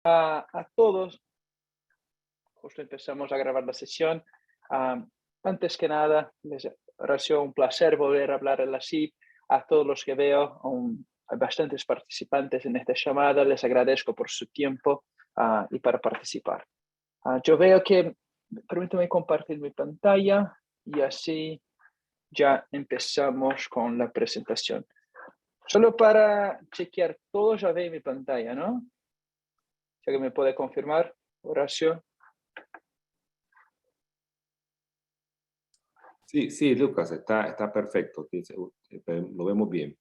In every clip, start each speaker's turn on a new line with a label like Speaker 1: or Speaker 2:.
Speaker 1: A todos, justo empezamos a grabar la sesión. Antes que nada, Horacio, un placer volver a hablar en la CIP. A todos los que veo, hay bastantes participantes en esta llamada, les agradezco por su tiempo y para participar. Yo veo que, permítame compartir mi pantalla y así ya empezamos con la presentación. Solo para chequear, todo ya ve mi pantalla, ¿no? ¿Si alguien me puede confirmar, Horacio?
Speaker 2: Sí, sí, Lucas, está perfecto. Lo vemos bien.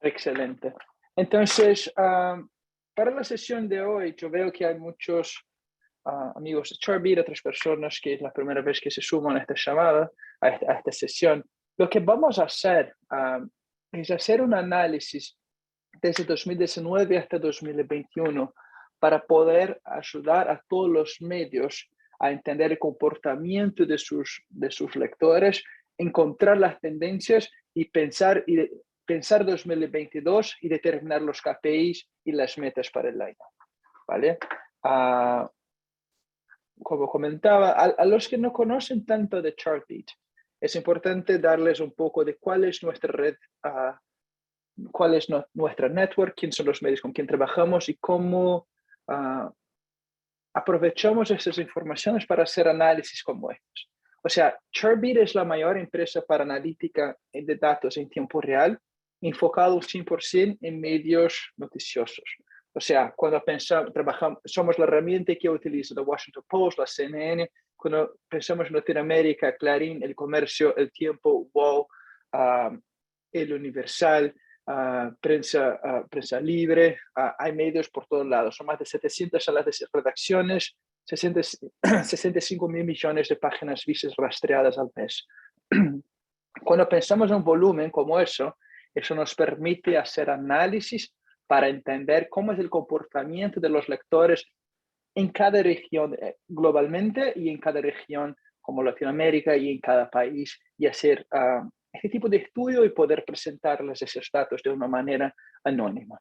Speaker 1: Excelente. Entonces, para la sesión de hoy, yo veo que hay muchos amigos de Chartbeat, otras personas que es la primera vez que se suman a esta llamada, a esta sesión. Lo que vamos a hacer es hacer un análisis desde 2019 hasta 2021 para poder ayudar a todos los medios a entender el comportamiento de sus lectores, encontrar las tendencias y pensar 2022 y determinar los KPIs y las metas para el año, ¿vale? Como comentaba, a los que no conocen tanto de Chartbeat, es importante darles un poco de cuál es nuestra red, cuál es nuestra network, quién son los medios con quien trabajamos y cómo aprovechamos esas informaciones para hacer análisis como estos. O sea, Chartbeat es la mayor empresa para analítica de datos en tiempo real, enfocado 100% en medios noticiosos. O sea, cuando somos la herramienta que utiliza The Washington Post, la CNN, cuando pensamos en Latinoamérica, Clarín, El Comercio, El Tiempo, WOW, El Universal, prensa libre, hay medios por todos lados. Son más de 700 salas de redacciones, 65 mil millones de páginas vistas rastreadas al mes. Cuando pensamos en un volumen como eso nos permite hacer análisis para entender cómo es el comportamiento de los lectores en cada región globalmente y en cada región como Latinoamérica y en cada país y hacer este tipo de estudio y poder presentarles esos datos de una manera anónima.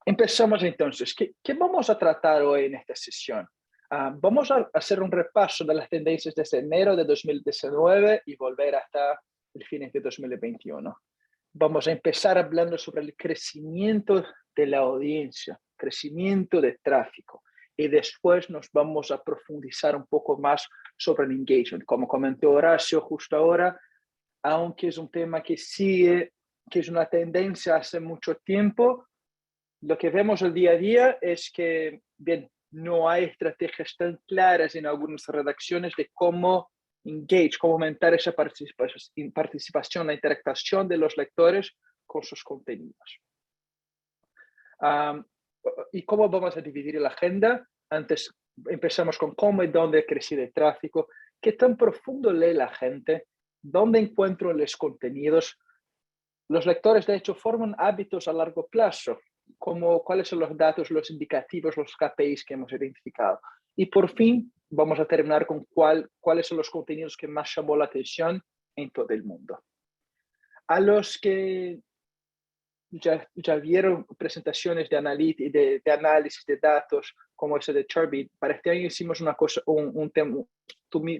Speaker 1: Empezamos entonces. ¿Qué vamos a tratar hoy en esta sesión? Vamos a hacer un repaso de las tendencias desde enero de 2019 y volver hasta el fines de 2021. Vamos a empezar hablando sobre el crecimiento de la audiencia, crecimiento de tráfico. Y después nos vamos a profundizar un poco más sobre el engagement. Como comentó Horacio justo ahora, aunque es un tema que sigue, que es una tendencia hace mucho tiempo, lo que vemos el día a día es que, bien, no hay estrategias tan claras en algunas redacciones de cómo cómo aumentar esa participación, la interacción de los lectores con sus contenidos. ¿Y cómo vamos a dividir la agenda? Antes empezamos con cómo y dónde crece el tráfico, qué tan profundo lee la gente, dónde encuentro los contenidos. Los lectores, de hecho, forman hábitos a largo plazo, como cuáles son los datos, los indicativos, los KPIs que hemos identificado. Y por fin, vamos a terminar con cuáles son los contenidos que más llamó la atención en todo el mundo. A los que ya vieron presentaciones de análisis de datos como ese de Chartbeat, para este año hicimos una cosa,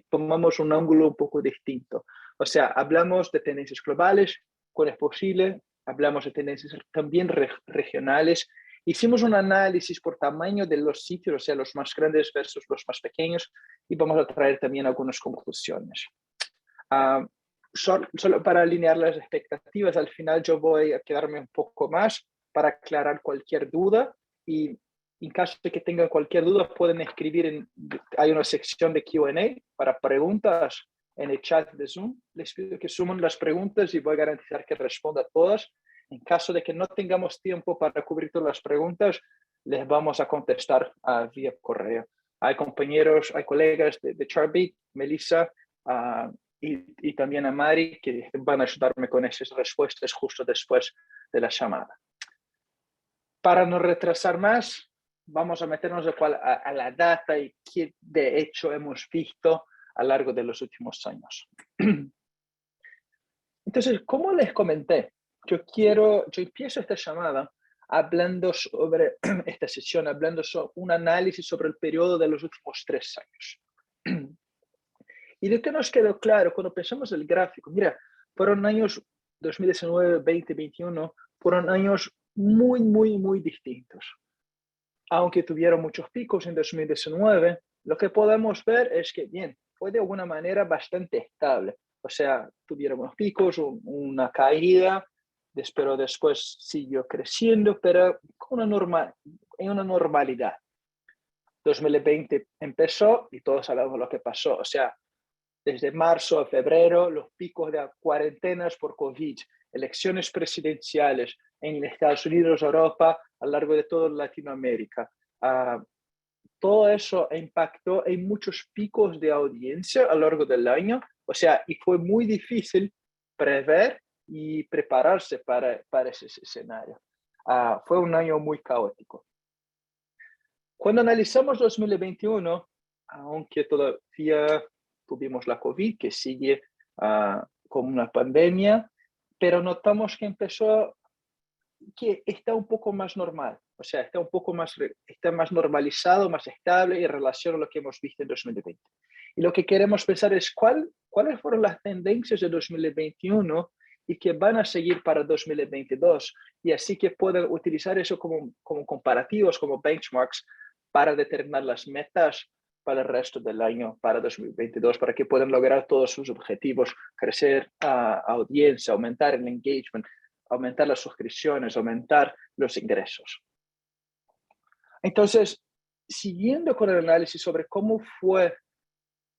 Speaker 1: tomamos un ángulo un poco distinto. O sea, hablamos de tendencias globales, cuál es posible, hablamos de tendencias también regionales. Hicimos un análisis por tamaño de los sitios, o sea, los más grandes versus los más pequeños, y vamos a traer también algunas conclusiones. Solo para alinear las expectativas, al final yo voy a quedarme un poco más para aclarar cualquier duda y en caso de que tengan cualquier duda pueden escribir, hay una sección de Q&A para preguntas en el chat de Zoom. Les pido que sumen las preguntas y voy a garantizar que responda a todas. En caso de que no tengamos tiempo para cubrir todas las preguntas, les vamos a contestar vía correo. Hay compañeros, hay colegas de Chartbeat, Melissa, y también a Mari, que van a ayudarme con esas respuestas justo después de la llamada. Para no retrasar más, vamos a meternos a la data y qué de hecho hemos visto a lo largo de los últimos años. Entonces, como les comenté, yo empiezo esta llamada hablando sobre esta sesión, hablando sobre un análisis sobre el periodo de los últimos 3 años. Y lo que nos quedó claro cuando pensamos el gráfico, mira, fueron años 2019, 2021, fueron años muy distintos. Aunque tuvieron muchos picos en 2019, lo que podemos ver es que, bien, fue de alguna manera bastante estable. O sea, tuvieron unos picos, una caída, pero después siguió creciendo, pero en una normalidad. 2020 empezó y todos sabemos lo que pasó. O sea, desde marzo a febrero, los picos de cuarentenas por COVID, elecciones presidenciales en Estados Unidos, Europa, a lo largo de toda Latinoamérica. Todo eso impactó en muchos picos de audiencia a lo largo del año. O sea, y fue muy difícil prever y prepararse para ese escenario. Fue un año muy caótico. Cuando analizamos 2021, aunque todavía tuvimos la COVID, que sigue como una pandemia, pero notamos que que está un poco más normal, o sea, está más normalizado, más estable en relación a lo que hemos visto en 2020. Y lo que queremos pensar es cuáles fueron las tendencias de 2021 y que van a seguir para 2022, y así que pueden utilizar eso como comparativos, como benchmarks, para determinar las metas para el resto del año, para 2022, para que puedan lograr todos sus objetivos, crecer audiencia, aumentar el engagement, aumentar las suscripciones, aumentar los ingresos. Entonces, siguiendo con el análisis sobre cómo fue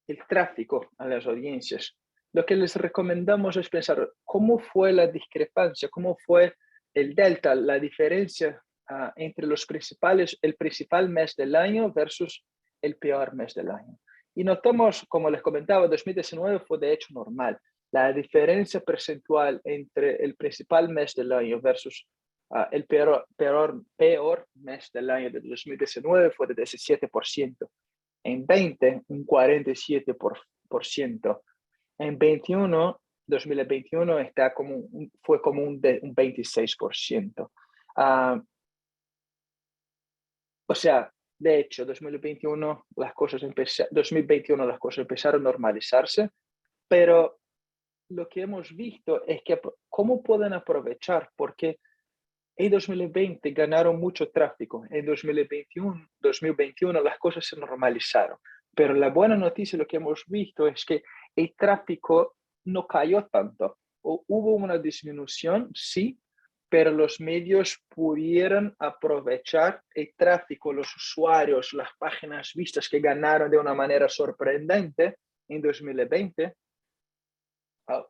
Speaker 1: el tráfico a las audiencias, lo que les recomendamos es pensar cómo fue la discrepancia, cómo fue el delta, la diferencia entre el principal mes del año versus el peor mes del año. Y notamos, como les comentaba, 2019 fue de hecho normal. La diferencia percentual entre el principal mes del año versus el peor mes del año de 2019 fue de 17%. En 20, un 47%. En 2021 fue como un 26%. O sea, de hecho, 2021 las cosas empezaron a normalizarse, pero lo que hemos visto es que cómo pueden aprovechar, porque en 2020 ganaron mucho tráfico, en 2021 las cosas se normalizaron, pero la buena noticia, lo que hemos visto es que el tráfico no cayó tanto, hubo una disminución, sí, pero los medios pudieron aprovechar el tráfico, los usuarios, las páginas vistas que ganaron de una manera sorprendente en 2020.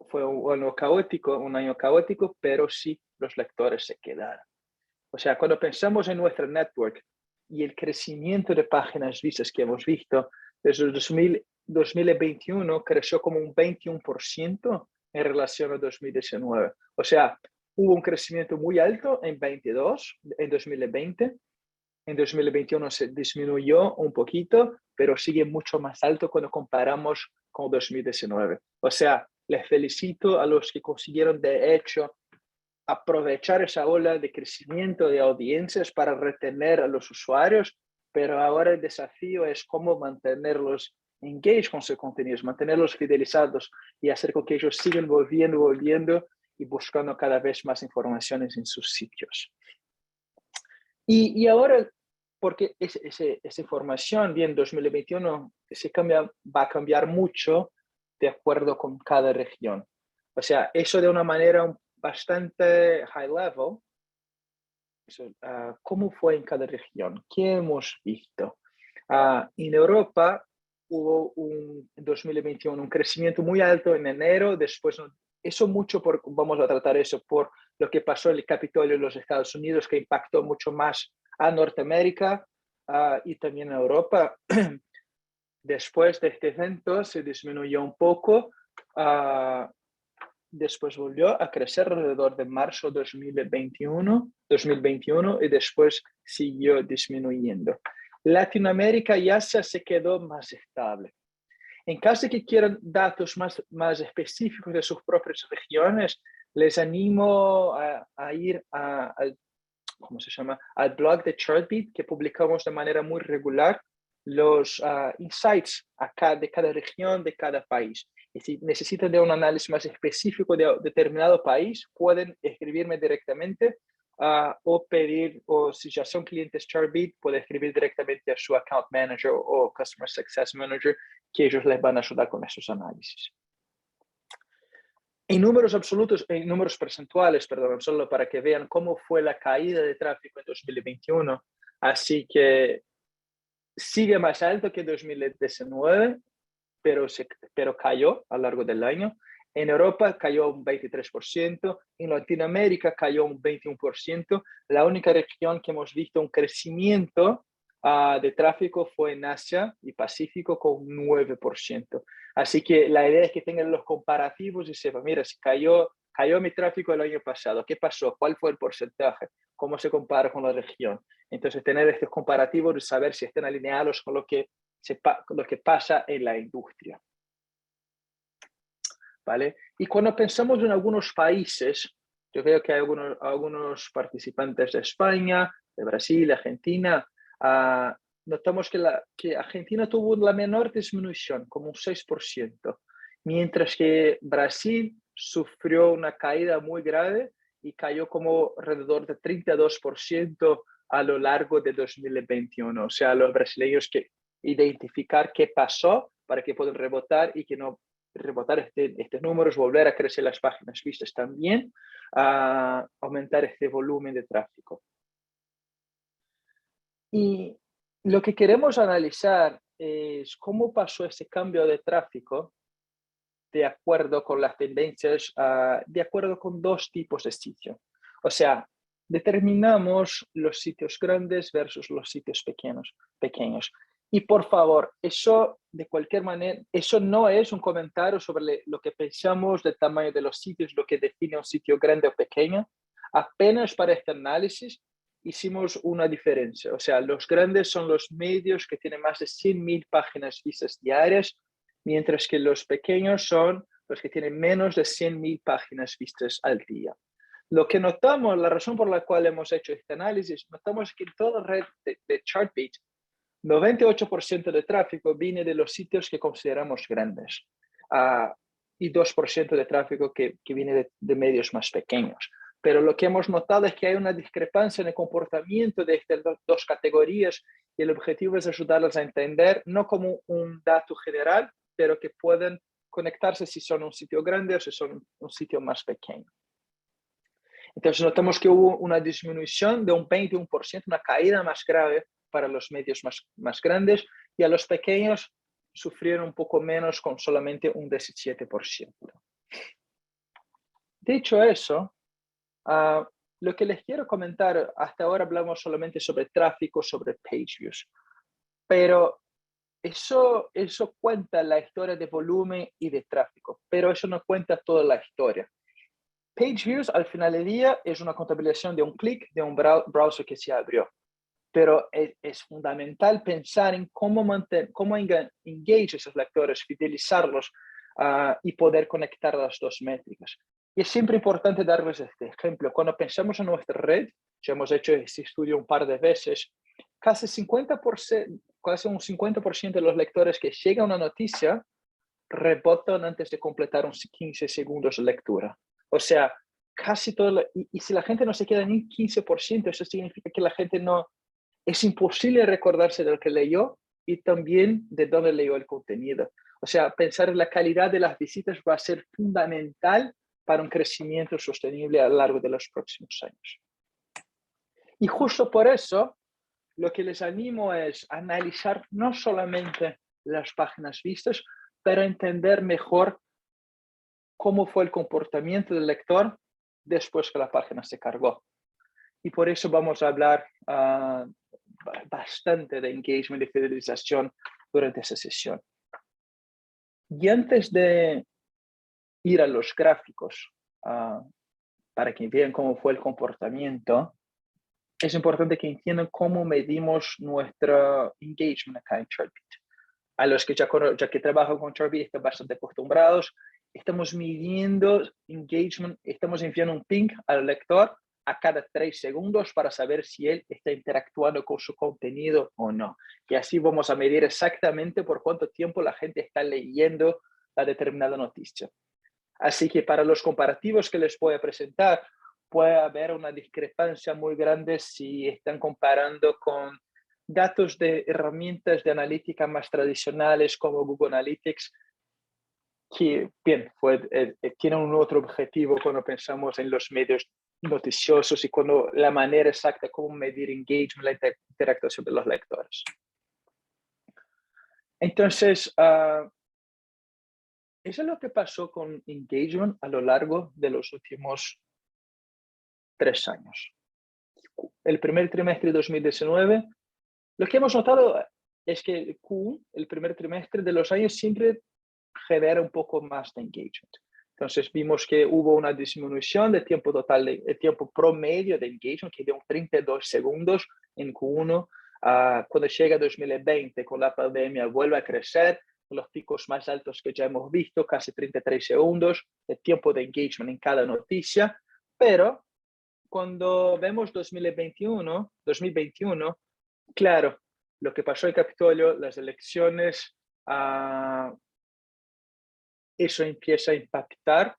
Speaker 1: Fue un año caótico, pero sí los lectores se quedaron. O sea, cuando pensamos en nuestra network y el crecimiento de páginas vistas que hemos visto, desde el 2021 creció como un 21% en relación a 2019. O sea, hubo un crecimiento muy alto en 2020. En 2021 se disminuyó un poquito, pero sigue mucho más alto cuando comparamos con 2019. O sea, les felicito a los que consiguieron, de hecho, aprovechar esa ola de crecimiento de audiencias para retener a los usuarios, pero ahora el desafío es cómo mantenerlos engaged con sus contenidos, mantenerlos fidelizados y hacer con que ellos sigan volviendo y buscando cada vez más informaciones en sus sitios. Y ahora, porque esa información, bien, 2021 va a cambiar mucho de acuerdo con cada región. O sea, eso de una manera bastante high level. ¿Cómo fue en cada región? ¿Qué hemos visto? En Europa hubo en 2021 un crecimiento muy alto en enero, después vamos a tratar eso por lo que pasó en el Capitolio en los Estados Unidos, que impactó mucho más a Norteamérica y también a Europa. Después de este evento se disminuyó un poco, después volvió a crecer alrededor de marzo 2021 y después siguió disminuyendo. Latinoamérica y Asia se quedó más estable. En caso de que quieran datos más específicos de sus propias regiones, les animo a ir a ¿cómo se llama? Al blog de Chartbeat, que publicamos de manera muy regular los insights de cada región, de cada país. Y si necesitan de un análisis más específico de determinado país, pueden escribirme directamente o pedir, o si ya son clientes Chartbeat, pueden escribir directamente a su account manager o customer success manager, que ellos les van a ayudar con esos análisis. En números absolutos, en números percentuales, perdón, solo para que vean cómo fue la caída de tráfico en 2021. Así que sigue más alto que 2019, pero cayó a lo largo del año. En Europa cayó un 23%, en Latinoamérica cayó un 21%. La única región que hemos visto un crecimiento de tráfico fue en Asia y Pacífico con un 9%. Así que la idea es que tengan los comparativos y sepan, mira, si cayó mi tráfico el año pasado, ¿qué pasó? ¿Cuál fue el porcentaje? ¿Cómo se compara con la región? Entonces, tener estos comparativos y saber si están alineados con lo que pasa en la industria. ¿Vale? Y cuando pensamos en algunos países, yo veo que hay algunos participantes de España, de Brasil, de Argentina, notamos que Argentina tuvo la menor disminución, como un 6%, mientras que Brasil sufrió una caída muy grave y cayó como alrededor de 32% a lo largo de 2021. O sea, los brasileños que identificar qué pasó para que puedan rebotar y que no rebotar estos números, volver a crecer las páginas vistas también, aumentar este volumen de tráfico. Y lo que queremos analizar es cómo pasó ese cambio de tráfico de acuerdo con las tendencias, de acuerdo con dos tipos de sitios. O sea, determinamos los sitios grandes versus los sitios pequeños. Y por favor, eso de cualquier manera, eso no es un comentario sobre lo que pensamos del tamaño de los sitios, lo que define un sitio grande o pequeño. Apenas para este análisis hicimos una diferencia. O sea, los grandes son los medios que tienen más de 100.000 páginas vistas diarias, mientras que los pequeños son los que tienen menos de 100.000 páginas vistas al día. Lo que notamos, la razón por la cual hemos hecho este análisis, notamos que en toda la red de Chartbeat, 98% de tráfico viene de los sitios que consideramos grandes y 2% de tráfico que viene de medios más pequeños. Pero lo que hemos notado es que hay una discrepancia en el comportamiento de estas dos categorías y el objetivo es ayudarlas a entender, no como un dato general, pero que pueden conectarse si son un sitio grande o si son un sitio más pequeño. Entonces notamos que hubo una disminución de un 21%, una caída más grave para los medios más grandes y a los pequeños sufrieron un poco menos con solamente un 17%. Dicho eso, lo que les quiero comentar, hasta ahora hablamos solamente sobre tráfico, sobre page views, pero eso cuenta la historia de volumen y de tráfico, pero eso no cuenta toda la historia. Page views al final del día es una contabilización de un clic de un browser que se abrió, pero es fundamental pensar en cómo engage esos lectores, fidelizarlos y poder conectar las dos métricas. Y es siempre importante darles este ejemplo. Cuando pensamos en nuestra red, ya hemos hecho este estudio un par de veces, casi un 50% de los lectores que llega a una noticia rebotan antes de completar unos 15 segundos de lectura. O sea, casi todo, y si la gente no se queda ni un 15%, eso significa que la gente no, es imposible recordarse de lo que leyó y también de dónde leyó el contenido. O sea, pensar en la calidad de las visitas va a ser fundamental para un crecimiento sostenible a lo largo de los próximos años. Y justo por eso, lo que les animo es analizar no solamente las páginas vistas, pero entender mejor cómo fue el comportamiento del lector después que la página se cargó. Y por eso vamos a hablar bastante de engagement y fidelización durante esa sesión. Y antes de ir a los gráficos, para que vean cómo fue el comportamiento, es importante que entiendan cómo medimos nuestro engagement acá en Chartbeat. A los que ya que trabajan con Chartbeat están bastante acostumbrados, estamos midiendo engagement, estamos enviando un ping al lector a cada 3 segundos para saber si él está interactuando con su contenido o no. Y así vamos a medir exactamente por cuánto tiempo la gente está leyendo la determinada noticia. Así que para los comparativos que les voy a presentar, puede haber una discrepancia muy grande si están comparando con datos de herramientas de analítica más tradicionales como Google Analytics, que bien, tienen un otro objetivo cuando pensamos en los medios noticiosos y cuando la manera exacta como medir engagement, la interactuación de los lectores. Entonces, eso es lo que pasó con engagement a lo largo de los últimos 3 años. El primer trimestre de 2019, lo que hemos notado es que Q1, el primer trimestre de los años, siempre genera un poco más de engagement. Entonces vimos que hubo una disminución de tiempo total, de tiempo promedio de engagement, que dio 32 segundos en Q1. Cuando llega 2020, con la pandemia, vuelve a crecer, los picos más altos que ya hemos visto, casi 33 segundos de tiempo de engagement en cada noticia. Pero cuando vemos 2021, claro, lo que pasó en Capitolio, las elecciones, eso empieza a impactar.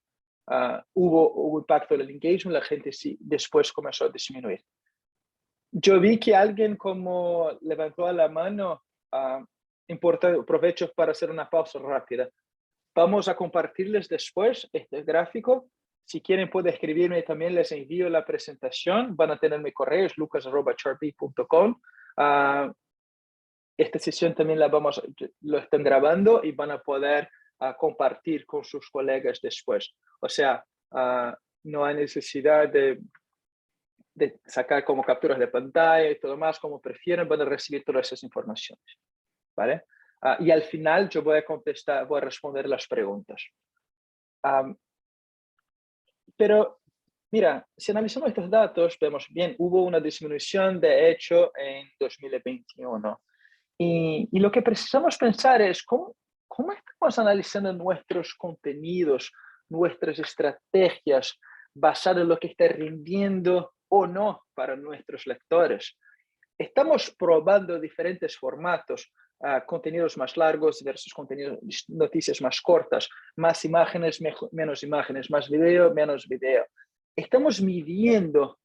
Speaker 1: Hubo impacto del engagement, la gente sí, después comenzó a disminuir. Yo vi que alguien como levantó la mano, aprovecho para hacer una pausa rápida. Vamos a compartirles después este gráfico. Si quieren pueden escribirme y también les envío la presentación. Van a tener mi correo, es lucas@chartbeat.com. Esta sesión también lo están grabando y van a poder compartir con sus colegas después. O sea, no hay necesidad de sacar como capturas de pantalla y todo más, como prefieren, van a recibir todas esas informaciones, ¿vale? Y al final yo voy a responder las preguntas. Pero, mira, si analizamos estos datos, vemos bien, hubo una disminución de hecho en 2021. Y lo que precisamos pensar es cómo estamos analizando nuestros contenidos, nuestras estrategias, basado en lo que está rindiendo o no para nuestros lectores. Estamos probando diferentes formatos, contenidos más largos versus noticias más cortas, más imágenes, menos imágenes, más video, menos video. Estamos midiendo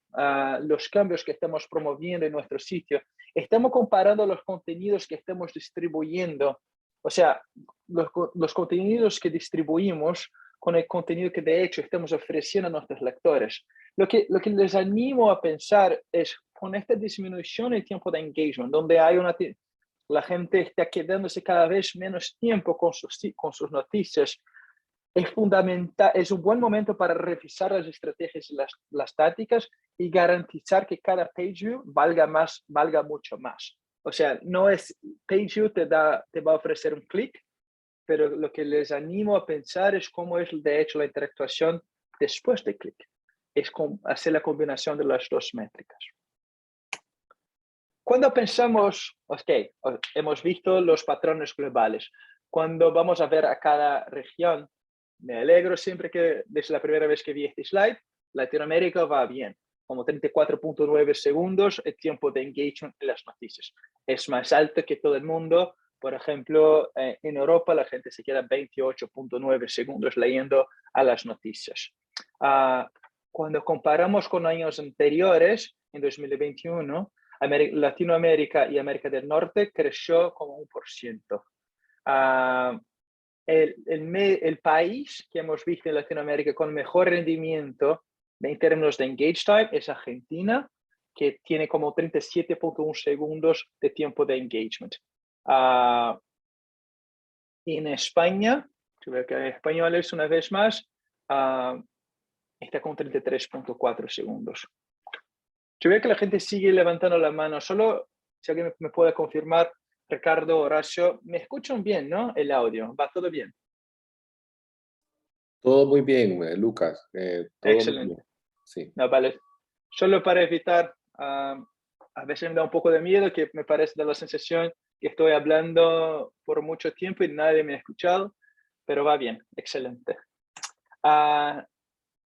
Speaker 1: los cambios que estamos promoviendo en nuestro sitio. Estamos comparando los contenidos que estamos distribuyendo, o sea, los contenidos que distribuimos con el contenido que de hecho estamos ofreciendo a nuestros lectores. Lo que les animo a pensar es, con esta disminución en tiempo de engagement, donde la gente está quedándose cada vez menos tiempo con sus noticias, es fundamental, es un buen momento para revisar las estrategias y las tácticas y garantizar que cada page view valga mucho más. O sea, no es page view te va a ofrecer un clic, pero lo que les animo a pensar es cómo es de hecho la interactuación después de clic. Es hacer la combinación de las dos métricas. Cuando pensamos, hemos visto los patrones globales. Cuando vamos a ver a cada región, me alegro siempre que desde la primera vez que vi este slide, Latinoamérica va bien, como 34.9 segundos el tiempo de engagement en las noticias. Es más alto que todo el mundo. Por ejemplo, en Europa la gente se queda 28.9 segundos leyendo a las noticias. Cuando comparamos con años anteriores, en 2021, Latinoamérica y América del Norte creció como 1%. El país que hemos visto en Latinoamérica con mejor rendimiento en términos de engage time es Argentina, que tiene como 37.1 segundos de tiempo de engagement. En España, yo veo que en español es una vez más, está con 33.4 segundos. Yo veo que la gente sigue levantando la mano. Solo si alguien me puede confirmar, Ricardo, Horacio, ¿me escuchan bien, no? El audio, ¿va todo bien?
Speaker 2: Todo muy bien, Lucas. Todo
Speaker 1: Excelente.
Speaker 2: muy bien. Sí.
Speaker 1: No, vale. Solo para evitar, a veces me da un poco de miedo, que me parece de la sensación que estoy hablando por mucho tiempo y nadie me ha escuchado, pero va bien, excelente.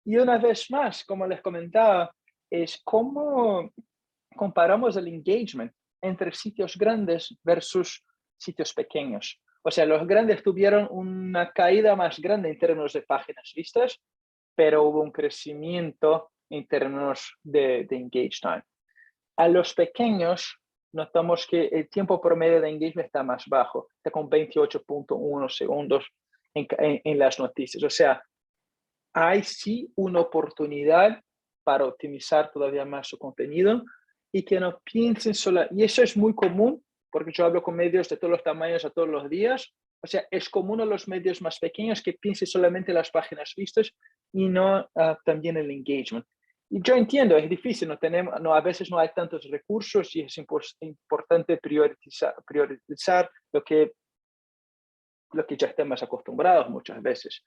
Speaker 1: Y una vez más, como les comentaba, es cómo comparamos el engagement entre sitios grandes versus sitios pequeños. O sea, los grandes tuvieron una caída más grande en términos de páginas vistas, pero hubo un crecimiento en términos de engage time. A los pequeños notamos que el tiempo promedio de engagement está más bajo, está con 28.1 segundos en las noticias. O sea, hay sí una oportunidad para optimizar todavía más su contenido y que no piensen solo, y eso es muy común porque yo hablo con medios de todos los tamaños a todos los días. O sea, es común a los medios más pequeños que piensen solamente en las páginas vistas y no también el engagement. Y yo entiendo, es difícil, a veces no hay tantos recursos y es importante priorizar lo que ya estamos acostumbrados muchas veces.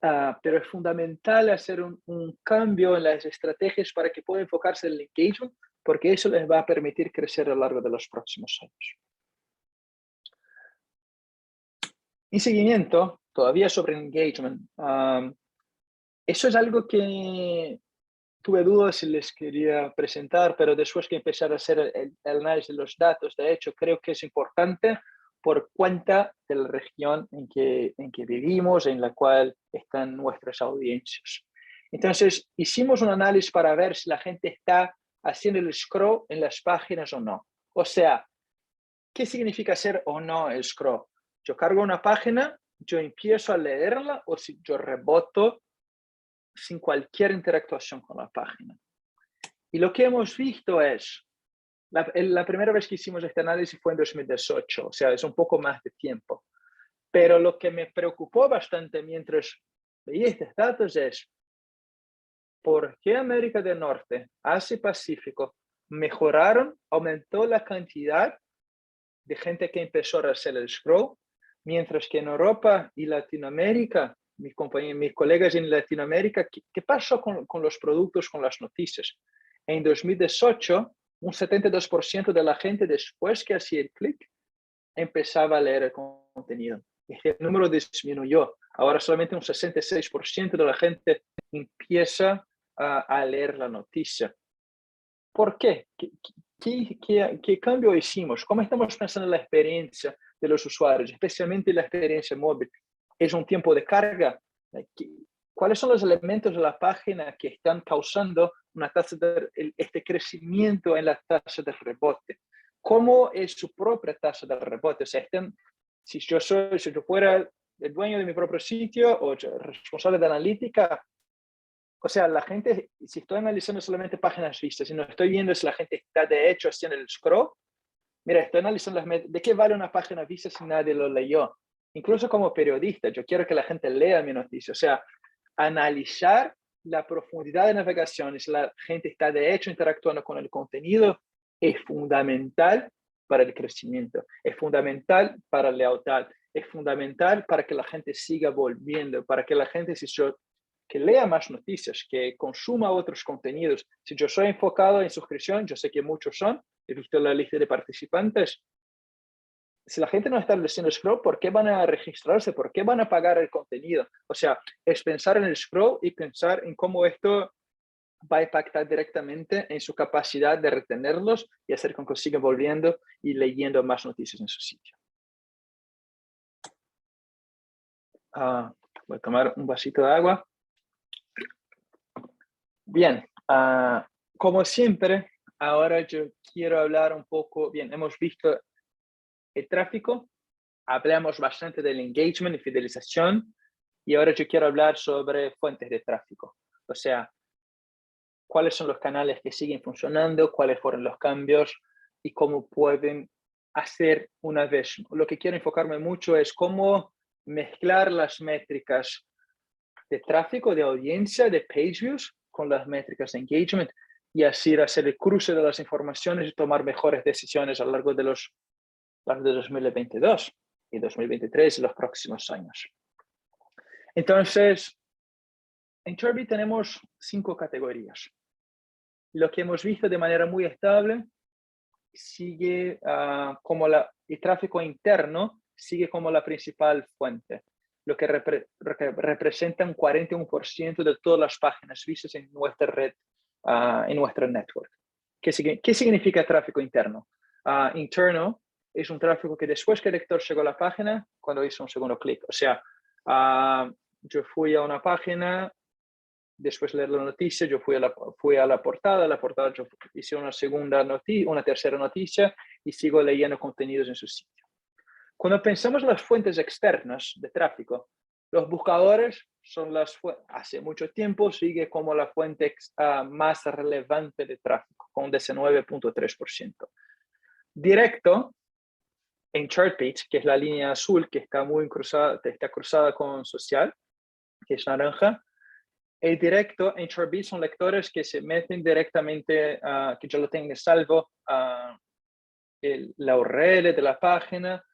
Speaker 1: Pero es fundamental hacer un cambio en las estrategias para que puedan enfocarse en el engagement, porque eso les va a permitir crecer a lo largo de los próximos años. En seguimiento, todavía sobre engagement, eso es algo que tuve dudas si les quería presentar, pero después que empezar a hacer el análisis de los datos, de hecho, creo que es importante por cuenta de la región en que vivimos, en la cual están nuestras audiencias. Entonces, hicimos un análisis para ver si la gente está haciendo el scroll en las páginas o no. O sea, ¿qué significa hacer o no el scroll? Yo cargo una página, yo empiezo a leerla o si yo reboto sin cualquier interactuación con la página. Y lo que hemos visto es, la primera vez que hicimos este análisis fue en 2018, o sea, es un poco más de tiempo. Pero lo que me preocupó bastante mientras veía estos datos es, ¿por qué América del Norte, Asia y Pacífico mejoraron, aumentó la cantidad de gente que empezó a hacer el scroll, mientras que en Europa y Latinoamérica, mis colegas en Latinoamérica, ¿qué pasó con los productos, con las noticias? En 2018, un 72% de la gente, después que hacía el clic, empezaba a leer el contenido. Este número disminuyó. Ahora solamente un 66% de la gente empieza a leer la noticia. ¿Por qué? ¿Qué cambio hicimos? ¿Cómo estamos pensando en la experiencia de los usuarios, especialmente la experiencia móvil? ¿Es un tiempo de carga? ¿Cuáles son los elementos de la página que están causando este crecimiento en la tasa de rebote? ¿Cómo es su propia tasa de rebote? O sea, si yo fuera el dueño de mi propio sitio o responsable de analítica, o sea, la gente, si estoy analizando solamente páginas vistas, si no estoy viendo si la gente está de hecho haciendo el scroll, mira, estoy analizando ¿de qué vale una página vista si nadie lo leyó? Incluso como periodista, yo quiero que la gente lea mi noticia. O sea, analizar la profundidad de navegación, si la gente está de hecho interactuando con el contenido, es fundamental para el crecimiento, es fundamental para la lealtad, es fundamental para que la gente siga volviendo, para que la gente, que lea más noticias, que consuma otros contenidos. Si yo soy enfocado en suscripción, yo sé que muchos son, he visto la lista de participantes. Si la gente no está haciendo scroll, ¿por qué van a registrarse? ¿Por qué van a pagar el contenido? O sea, es pensar en el scroll y pensar en cómo esto va a impactar directamente en su capacidad de retenerlos y hacer con que sigan volviendo y leyendo más noticias en su sitio. Voy a tomar un vasito de agua. Bien, como siempre, ahora yo quiero hablar un poco, bien, hemos visto el tráfico, hablamos bastante del engagement y fidelización, y ahora yo quiero hablar sobre fuentes de tráfico. O sea, cuáles son los canales que siguen funcionando, cuáles fueron los cambios y cómo pueden hacer una vez. Lo que quiero enfocarme mucho es cómo mezclar las métricas de tráfico, de audiencia, de page views, con las métricas de engagement y así hacer el cruce de las informaciones y tomar mejores decisiones a lo largo de 2022 y 2023 y los próximos años. Entonces, en Turby tenemos 5 categorías. Lo que hemos visto de manera muy estable sigue como el tráfico interno sigue como la principal fuente, lo que representa un 41% de todas las páginas vistas en nuestra red en nuestro network. ¿Qué significa tráfico interno? Interno es un tráfico que después que el lector llegó a la página, cuando hizo un segundo clic. O sea, yo fui a una página, después de leer la noticia, yo fui a la portada yo hice una tercera noticia y sigo leyendo contenidos en su sitio. Cuando pensamos en las fuentes externas de tráfico, los buscadores son hace mucho tiempo sigue como la fuente más relevante de tráfico, con 19.3%. Directo, en Chartbeat, que es la línea azul que está cruzada con social, que es naranja, el directo en Chartbeat son lectores que se meten directamente, que yo lo tengo salvo, la URL de la página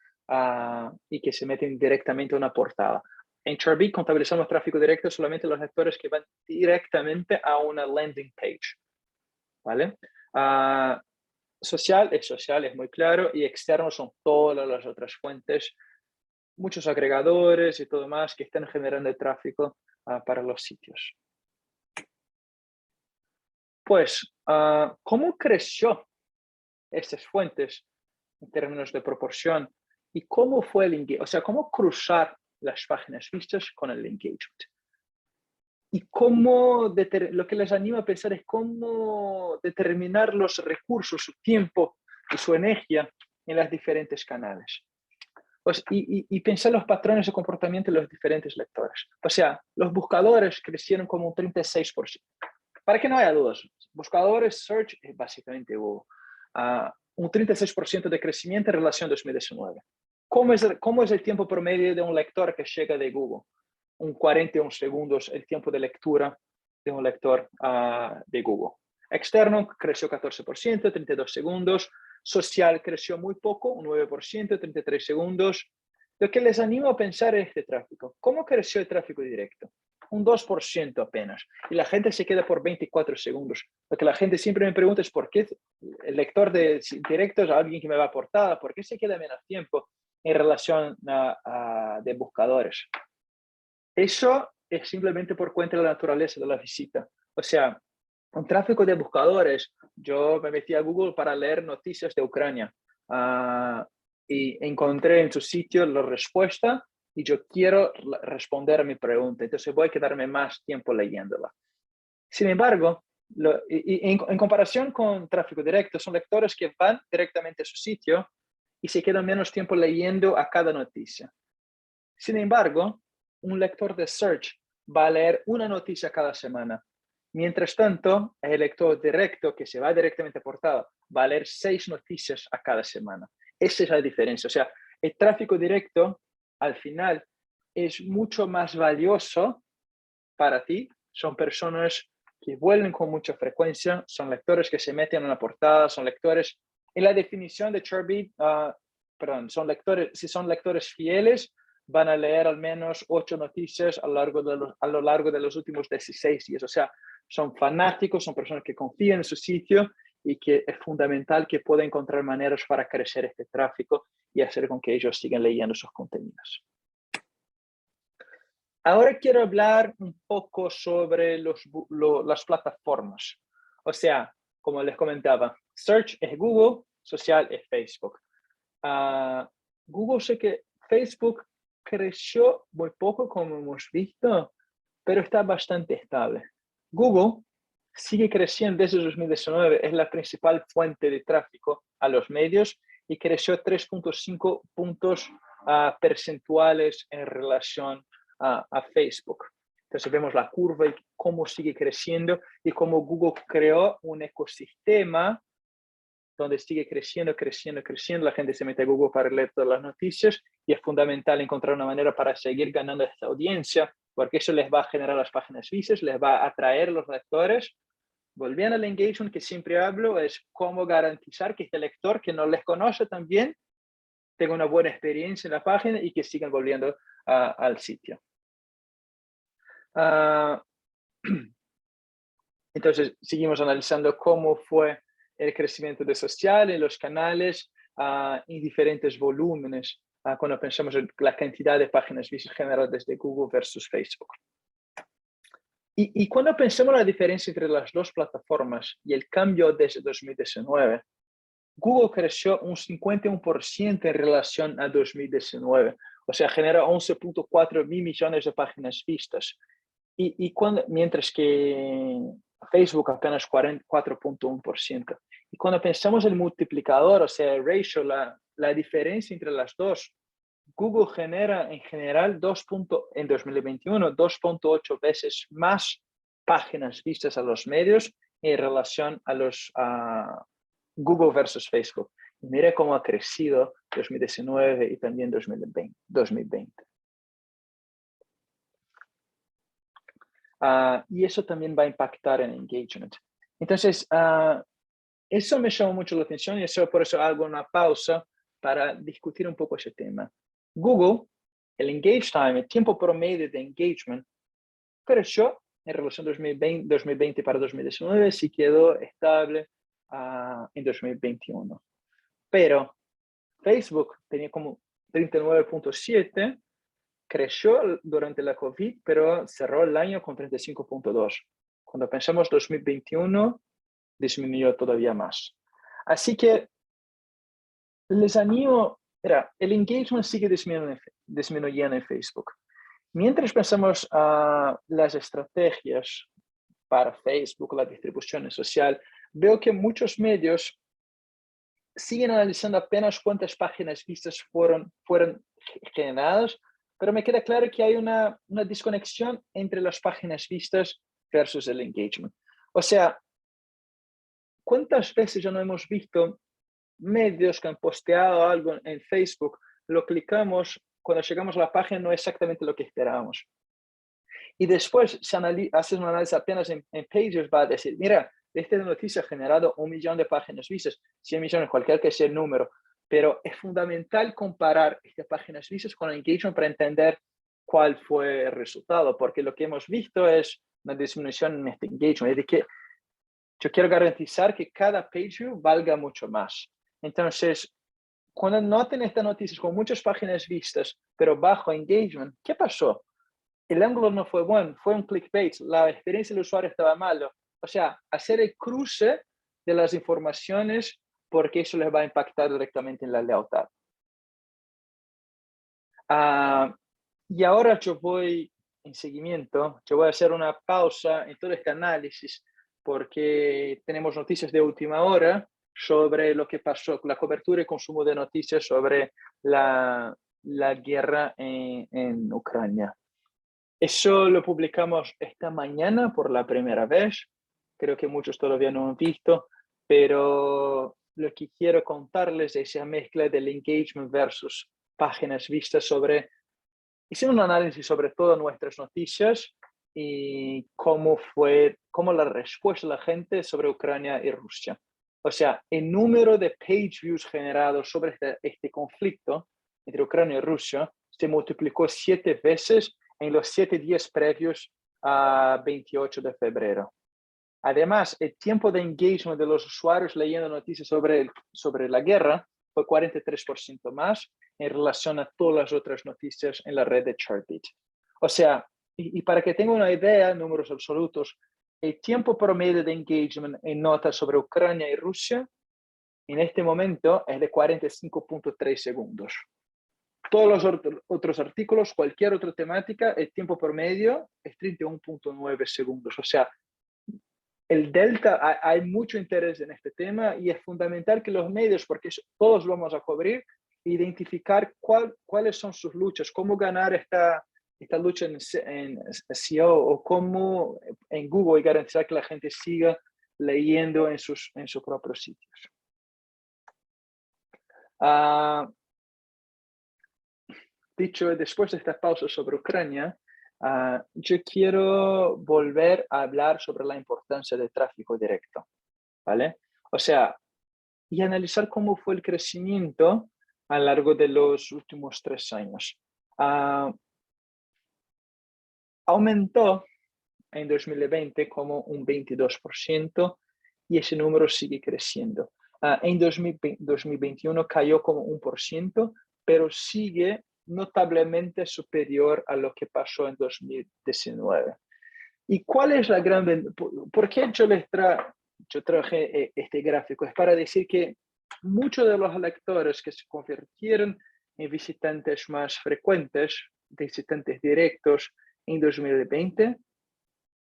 Speaker 1: y que se meten directamente a una portada. En Chartbeat contabilizamos tráfico directo solamente los lectores que van directamente a una landing page, ¿vale? Social es muy claro, y externo son todas las otras fuentes, muchos agregadores y todo más que están generando tráfico para los sitios. Pues, ¿cómo creció estas fuentes en términos de proporción? ¿Y cómo fue el engagement? O sea, ¿cómo cruzar las páginas vistas con el engagement? Y lo que les anima a pensar es cómo determinar los recursos, su tiempo y su energía en los diferentes canales. Pues, y pensar los patrones de comportamiento de los diferentes lectores. O sea, los buscadores crecieron como un 36%. Para que no haya dudas, buscadores, search, es básicamente Google. Un 36% de crecimiento en relación a 2019. ¿Cómo es el tiempo promedio de un lector que llega de Google? Un 41 segundos el tiempo de lectura de un lector de Google. Externo creció 14%, 32 segundos. Social creció muy poco, un 9%, 33 segundos. Lo que les animo a pensar es este tráfico. ¿Cómo creció el tráfico directo? Un 2% apenas. Y la gente se queda por 24 segundos. Lo que la gente siempre me pregunta es por qué el lector de directo es alguien que me va a portada, ¿por qué se queda menos tiempo en relación de buscadores? Eso es simplemente por cuenta de la naturaleza de la visita. O sea, un tráfico de buscadores, yo me metí a Google para leer noticias de Ucrania y encontré en su sitio la respuesta y yo quiero responder a mi pregunta, entonces voy a quedarme más tiempo leyéndola. Sin embargo, en comparación con tráfico directo, son lectores que van directamente a su sitio y se quedan menos tiempo leyendo a cada noticia. Sin embargo, un lector de search va a leer una noticia cada semana. Mientras tanto, el lector directo que se va directamente a portada va a leer 6 noticias a cada semana. Esa es la diferencia. O sea, el tráfico directo al final es mucho más valioso para ti. Son personas que vuelven con mucha frecuencia, son lectores que se meten en una portada, son lectores, en la definición de Chartbeat, si son lectores fieles, van a leer al menos 8 noticias a lo largo de los últimos 16 días. O sea, son fanáticos, son personas que confían en su sitio y que es fundamental que pueda encontrar maneras para crecer este tráfico y hacer con que ellos sigan leyendo sus contenidos. Ahora quiero hablar un poco sobre las plataformas. O sea, como les comentaba, Search es Google, Social es Facebook. Google sé que Facebook creció muy poco, como hemos visto, pero está bastante estable. Google sigue creciendo desde 2019, es la principal fuente de tráfico a los medios y creció 3.5 puntos percentuales en relación a Facebook. Entonces vemos la curva y cómo sigue creciendo y cómo Google creó un ecosistema donde sigue creciendo. La gente se mete a Google para leer todas las noticias y es fundamental encontrar una manera para seguir ganando esta audiencia, porque eso les va a generar las páginas vistas, les va a atraer los lectores. Volviendo al engagement que siempre hablo, es cómo garantizar que este lector que no les conoce también tenga una buena experiencia en la página y que sigan volviendo al sitio. Entonces, seguimos analizando cómo fue el crecimiento de social en los canales en diferentes volúmenes cuando pensamos en la cantidad de páginas vistas generadas desde Google versus Facebook. Y cuando pensamos la diferencia entre las dos plataformas y el cambio desde 2019, Google creció un 51% en relación a 2019. O sea, genera 11.4 mil millones de páginas vistas. Mientras que Facebook apenas 4.1%. Y cuando pensamos el multiplicador, o sea, el ratio, la diferencia entre las dos, Google genera en general en 2021 2.8 veces más páginas vistas a los medios en relación a Google versus Facebook. Y mire cómo ha crecido 2019 y también 2020. Y eso también va a impactar en engagement. Entonces, eso me llamó mucho la atención y por eso hago una pausa para discutir un poco ese tema. Google, el engage time, el tiempo promedio de engagement, creció en relación 2020 para 2019, sí quedó estable en 2021. Pero Facebook tenía como 39.7, creció durante la COVID, pero cerró el año con 35.2. Cuando pensamos 2021, disminuyó todavía más. Así que les animo, el engagement sigue disminuyendo en Facebook. Mientras pensamos las estrategias para Facebook, la distribución social, veo que muchos medios siguen analizando apenas cuántas páginas vistas fueron generadas, pero me queda claro que hay una desconexión entre las páginas vistas versus el engagement. O sea, ¿cuántas veces ya no hemos visto medios que han posteado algo en Facebook, lo clicamos, cuando llegamos a la página no es exactamente lo que esperábamos? Y después haces un análisis apenas en Pages, va a decir, mira, esta noticia ha generado 1 millón de páginas vistas, 100 millones, cualquier que sea el número, pero es fundamental comparar estas páginas vistas con el engagement para entender cuál fue el resultado, porque lo que hemos visto es una disminución en este engagement, es de que yo quiero garantizar que cada page view valga mucho más. Entonces, cuando noten estas noticias con muchas páginas vistas, pero bajo engagement, ¿qué pasó? El ángulo no fue bueno, fue un clickbait, la experiencia del usuario estaba malo. O sea, hacer el cruce de las informaciones porque eso les va a impactar directamente en la lealtad. Y ahora yo voy en seguimiento, yo voy a hacer una pausa en todo este análisis porque tenemos noticias de última hora sobre lo que pasó, la cobertura y consumo de noticias sobre la guerra en Ucrania. Eso lo publicamos esta mañana por la primera vez. Creo que muchos todavía no han visto, pero lo que quiero contarles es esa mezcla del engagement versus páginas vistas sobre... Hicimos un análisis sobre todas nuestras noticias y cómo la respuesta de la gente sobre Ucrania y Rusia. O sea, el número de page views generados sobre este conflicto entre Ucrania y Rusia se multiplicó 7 veces en los 7 días previos a 28 de febrero. Además, el tiempo de engagement de los usuarios leyendo noticias sobre la guerra fue 43% más en relación a todas las otras noticias en la red de Chartbeat. O sea, y para que tengan una idea, números absolutos, el tiempo promedio de engagement en notas sobre Ucrania y Rusia en este momento es de 45.3 segundos. Todos los otros artículos, cualquier otra temática, el tiempo promedio es 31.9 segundos. O sea, el delta, hay mucho interés en este tema y es fundamental que los medios, porque todos lo vamos a cubrir, identificar cuáles son sus luchas, cómo ganar esta lucha en SEO o cómo en Google y garantizar que la gente siga leyendo en sus propios sitios. Dicho, después de esta pausa sobre Ucrania, yo quiero volver a hablar sobre la importancia del tráfico directo, ¿vale? O sea, y analizar cómo fue el crecimiento a lo largo de los últimos 3 años. Aumentó en 2020 como un 22% y ese número sigue creciendo. En 2021 cayó como 1%, pero sigue notablemente superior a lo que pasó en 2019. ¿Y cuál es la gran ventaja? ¿Por qué yo traje este gráfico? Es para decir que muchos de los lectores que se convirtieron en visitantes más frecuentes, visitantes directos en 2020,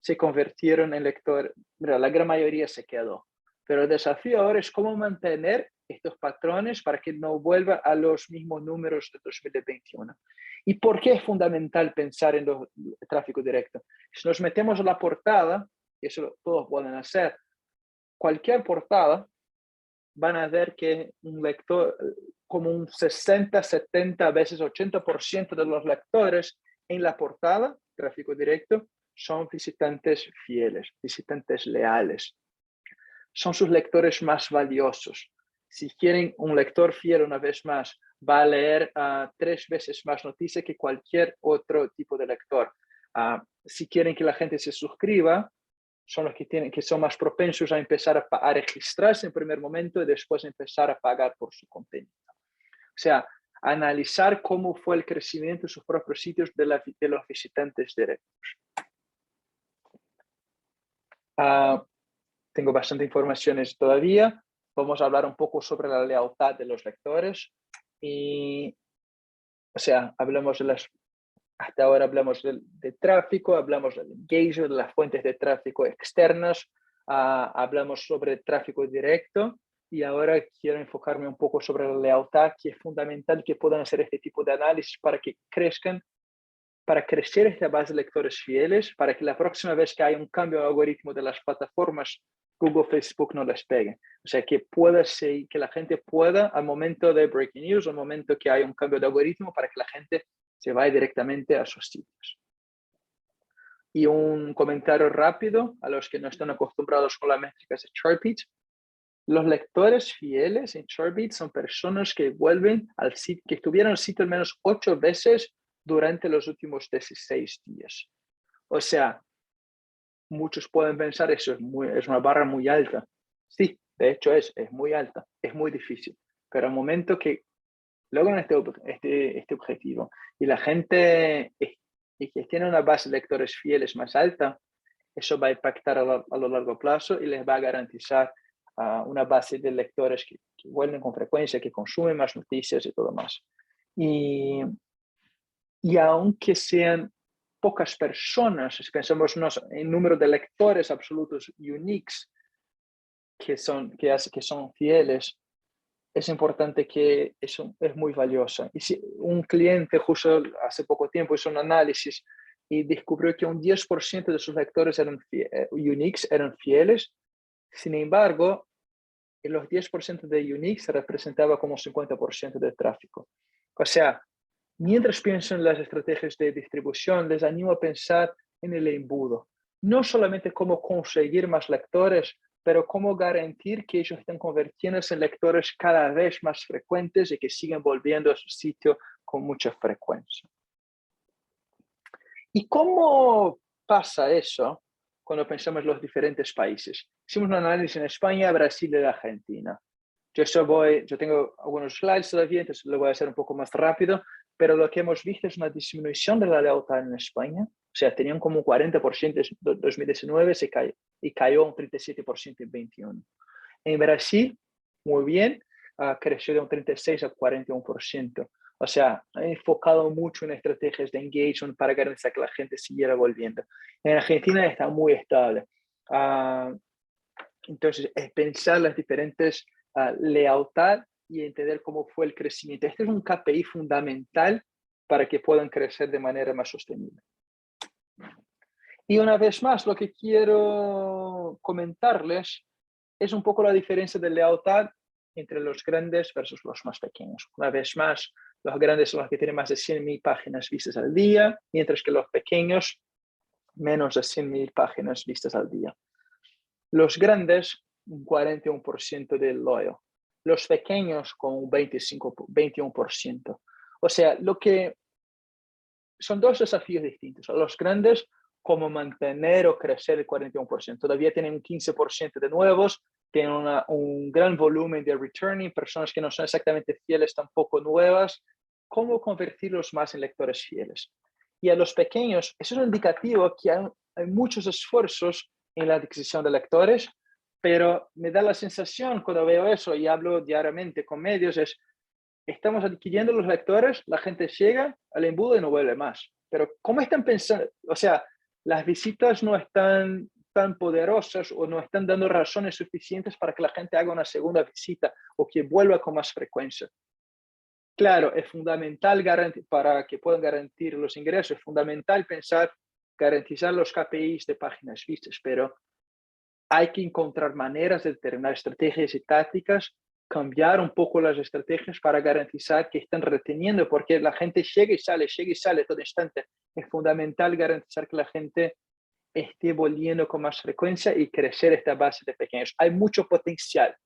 Speaker 1: se convirtieron en lectores, la gran mayoría se quedó. Pero el desafío ahora es cómo mantener estos patrones para que no vuelva a los mismos números de 2021. ¿Y por qué es fundamental pensar en el tráfico directo? Si nos metemos a la portada, y eso todos pueden hacer, cualquier portada, van a ver que un lector, como un 60, 70, a veces 80% de los lectores en la portada, tráfico directo, son visitantes fieles, visitantes leales. Son sus lectores más valiosos. Si quieren un lector fiel, una vez más, va a leer 3 veces más noticias que cualquier otro tipo de lector. Si quieren que la gente se suscriba, son los que son más propensos a empezar a registrarse en primer momento y después empezar a pagar por su contenido. O sea, analizar cómo fue el crecimiento de sus propios sitios de los visitantes directos. Tengo bastante informaciones todavía. Vamos a hablar un poco sobre la lealtad de los lectores. Y, o sea, hasta ahora hablamos de tráfico, hablamos del engagement, de las fuentes de tráfico externas, hablamos sobre tráfico directo y ahora quiero enfocarme un poco sobre la lealtad, que es fundamental que puedan hacer este tipo de análisis para que crezcan, para crecer esta base de lectores fieles, para que la próxima vez que haya un cambio de algoritmo de las plataformas, Google, Facebook no les pegue. O sea, que la gente pueda, al momento de breaking news, al momento que haya un cambio de algoritmo, para que la gente se vaya directamente a sus sitios. Y un comentario rápido a los que no están acostumbrados con las métricas de Chartbeat. Los lectores fieles en Chartbeat son personas que vuelven al sitio, que estuvieron al sitio al menos 8 veces durante los últimos 16 días. O sea, muchos pueden pensar eso es una barra muy alta. Sí, de hecho es muy alta, es muy difícil. Pero al momento que logran este objetivo y la gente y que tiene una base de lectores fieles más alta, eso va a impactar a lo largo plazo y les va a garantizar una base de lectores que vuelven con frecuencia, que consumen más noticias y todo más. Y aunque sean pocas personas, si pensamos en número de lectores absolutos uniques que son fieles, es importante que eso es muy valioso. Y si un cliente justo hace poco tiempo hizo un análisis y descubrió que un 10% de sus lectores uniques eran fieles, sin embargo, en los 10% de uniques se representaba como 50% del tráfico. O sea, mientras pienso en las estrategias de distribución, les animo a pensar en el embudo. No solamente cómo conseguir más lectores, pero cómo garantir que ellos estén convirtiéndose en lectores cada vez más frecuentes y que siguen volviendo a su sitio con mucha frecuencia. ¿Y cómo pasa eso cuando pensamos en los diferentes países? Hicimos un análisis en España, Brasil y Argentina. Yo tengo algunos slides todavía, entonces lo voy a hacer un poco más rápido, pero lo que hemos visto es una disminución de la lealtad en España. O sea, tenían como un 40% en 2019 y cayó un 37% en 2021. En Brasil, muy bien, creció de un 36 a 41%. O sea, ha enfocado mucho en estrategias de engagement para garantizar que la gente siguiera volviendo. En Argentina está muy estable. Entonces, es pensar las diferentes lealtad y entender cómo fue el crecimiento. Este es un KPI fundamental para que puedan crecer de manera más sostenible. Y una vez más, lo que quiero comentarles es un poco la diferencia de lealtad entre los grandes versus los más pequeños. Una vez más, los grandes son los que tienen más de 100.000 páginas vistas al día, mientras que los pequeños, menos de 100.000 páginas vistas al día. Los grandes, un 41% del loyal. Los pequeños, con un 21%. O sea, son dos desafíos distintos. Los grandes, cómo mantener o crecer el 41%. Todavía tienen un 15% de nuevos, tienen un gran volumen de returning, personas que no son exactamente fieles, tampoco nuevas. ¿Cómo convertirlos más en lectores fieles? Y a los pequeños, eso es un indicativo que hay muchos esfuerzos en la adquisición de lectores, pero me da la sensación cuando veo eso y hablo diariamente con medios, estamos adquiriendo los lectores, la gente llega al embudo y no vuelve más. Pero ¿cómo están pensando? O sea, las visitas no están tan poderosas o no están dando razones suficientes para que la gente haga una segunda visita o que vuelva con más frecuencia. Claro, es fundamental para que puedan garantizar los ingresos, es fundamental garantizar los KPIs de páginas vistas, pero hay que encontrar maneras de determinar estrategias y tácticas, cambiar un poco las estrategias para garantizar que están reteniendo, porque la gente llega y sale todo instante. Es fundamental garantizar que la gente esté volviendo con más frecuencia y crecer esta base de pequeños. Hay mucho potencial